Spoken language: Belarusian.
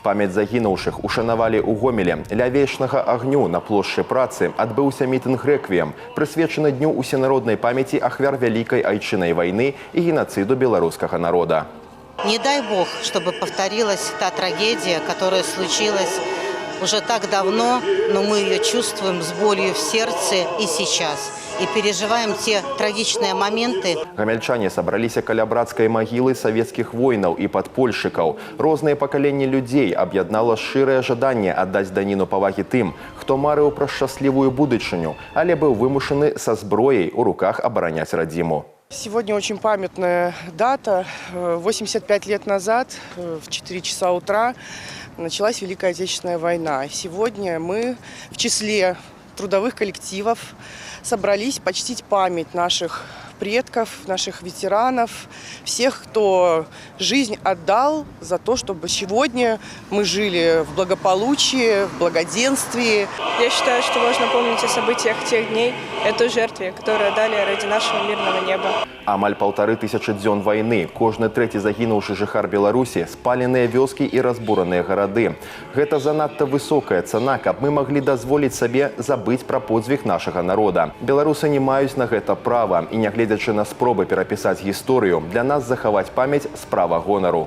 Памяць загінуўшых ушанавалі ў Гомеле. Ля вечнага агню на плошчы Працы адбыўся мітынг рэквіем, прысвечаны дню усенароднай памяці ахвяр Вялікай Айчыннай вайны і геноциду белорусского народа. Не дай Бог, чтобы повторилась та трагедия, которая случилась уже так давно, но мы ее чувствуем с болью в сердце и сейчас. И переживаем те трагичные моменты. Гамяльчане сабраліся каля брацкай магілы савецкіх воінаў і падпольшчыкаў. Розныя пакаленні людзей аб'яднала шчырае жаданне аддаць даніну павагі тым, хто марыў пра шчаслівую будучыню, але быў вымушаны са зброяй у руках абараняць радзіму. Сегодня очень памятная дата. 85 лет назад, в 4 часа утра, началась Великая Отечественная война. Сегодня мы в числе трудовых коллективов собрались почтить память наших предков, наших ветеранов, всех, кто жизнь отдал за то, чтобы сегодня мы жили в благополучии, в благоденствии. Я считаю, что важно помнить о событиях тех дней, о той жертве, которую дали ради нашего мирного неба. Амаль 1500 дзён вайны, кожны трэці загінуўшы жыхар Беларусі, спаленыя вёскі і разбураныя гарады. Гэта занадта высокая цана, каб мы маглі дазволіць сабе забыць пра подзвіг нашага народа. Беларусы не маюць на гэта права, і нягледзячы на спробы перапісаць гісторыю, для нас захаваць памяць справа гонару.